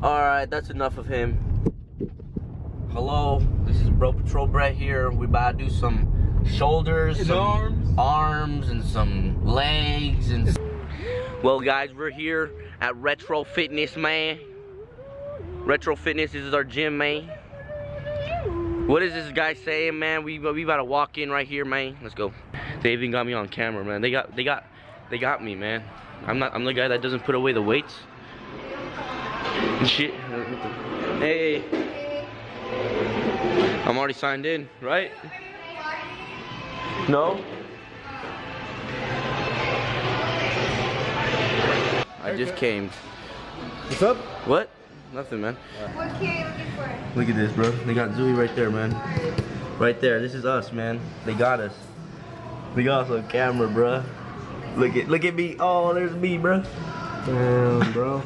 Alright, that's enough of him. Hello, this is Bropatrol Brett here. We about to do some shoulders, some arms, and some legs. And well, guys, we're here at Retro Fitness, man. Retro Fitness, this is our gym, man. What is this guy saying, man? We about to walk in right here, man. Let's go. They even got me on camera, man. They got me, man. I'm the guy that doesn't put away the weights and shit. Hey, I'm already signed in, right? No? I just came. What's up? What? Nothing, man. What kid are you looking for? Look at this, bro. They got Zooey right there, man. Right there. This is us, man. They got us. We got us on camera, bro. Look at me. Oh, there's me, bro. Damn, bro.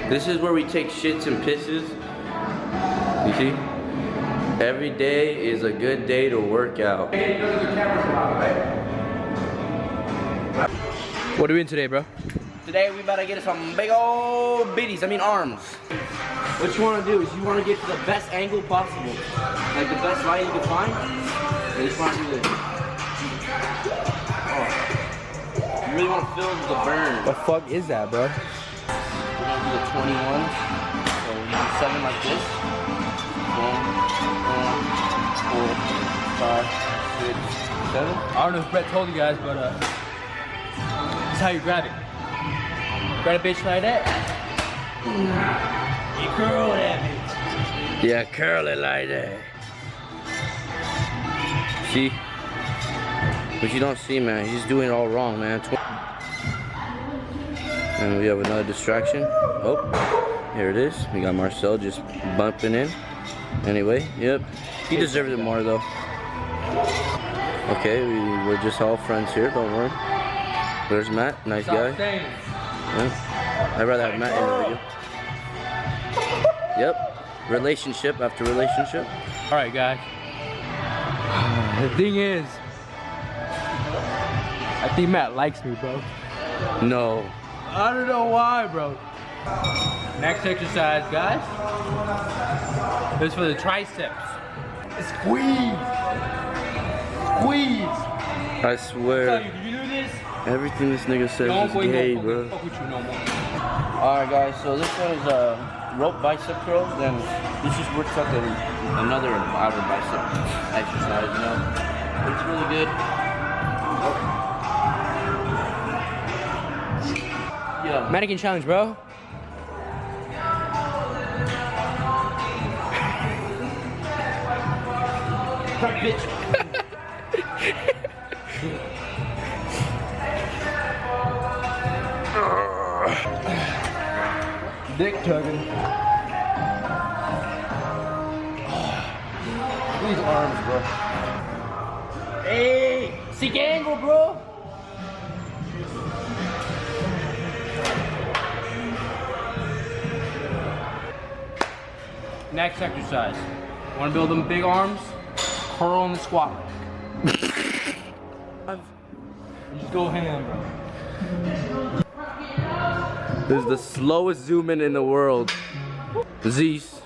This is where we take shits and pisses. You see? Every day is a good day to work out. What are we in today, bro? Today we about to get some big old bitties, arms. What you want to do is you want to get to the best angle possible. Like the best light you can find. You just want to do this. Oh. You really want to feel the burn. The fuck is that, bro? We're going to do the 21. So you do 7 like this. 1, 4, 5, 6, 7. I don't know if Brett told you guys, but this is how you grab it. Grab a bitch like that. You curl that bitch. Yeah, curl it like that. See? But you don't see, man. He's doing it all wrong, man. And we have another distraction. Oh, here it is. We got Marcel just bumping in. Anyway, yep. He deserved it more, though. Okay, we're just all friends here. Don't worry. There's Matt. Nice guy. Yeah. I'd rather have Matt in the video. Yep. Relationship after relationship. Alright, guys. The thing is, I think Matt likes me, bro. No. I don't know why, bro. Next exercise, guys. This is for the triceps. Squeeze. Squeeze. I swear. Did you do this? Everything this nigga says is gay, bro. Fuck with you no more. Alright, guys. So this one is rope bicep curls, and this just works out another outer bicep exercise. You know, it's really good. Yeah. Mannequin challenge, bro. Bitch. Dick tugging. These arms, bro. Hey, seek angle, bro. Next exercise. Want to build them big arms? Curl in the squat rack. Just go ham, bro. This is the slowest zoom in the world. Z's.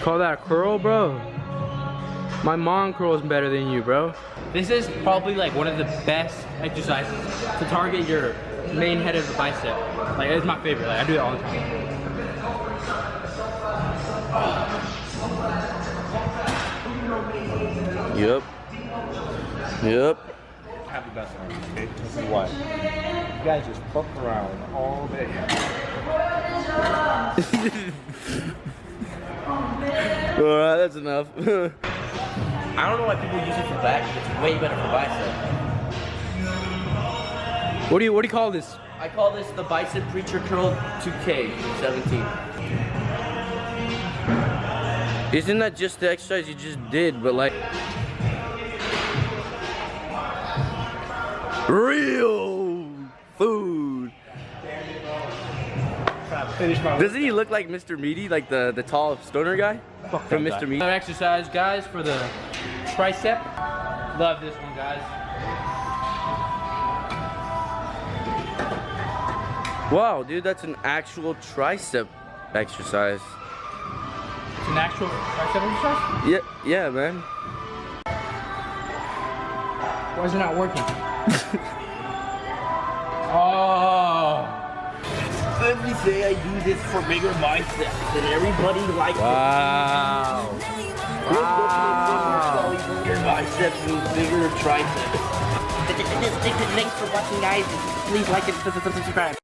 Call that a curl, bro? My mom curls better than you, bro. This is probably like one of the best exercises to target your main head of the bicep. Like, it's my favorite. Like, I do it all the time. Yep. Yep. I have the best arms, okay? This is why. You guys just fuck around all day. Alright, that's enough. I don't know why people use it for back. It's way better for bicep. What do you call this? I call this the Bicep Preacher Curl 2K17. Isn't that just the exercise you just did, but like real food? Finish my Doesn't he look like Mr. Meaty, like the tall stoner guy from Mr. Meaty? Another exercise, guys, for the tricep. Love this one, guys. Wow, dude, that's an actual tricep exercise. It's an actual tricep exercise? Yeah, man. Why is it not working? Oh. Let me say I do this for bigger biceps, and everybody likes it. Wow. Bigger biceps means bigger triceps. Thanks for watching, guys. Please like and subscribe.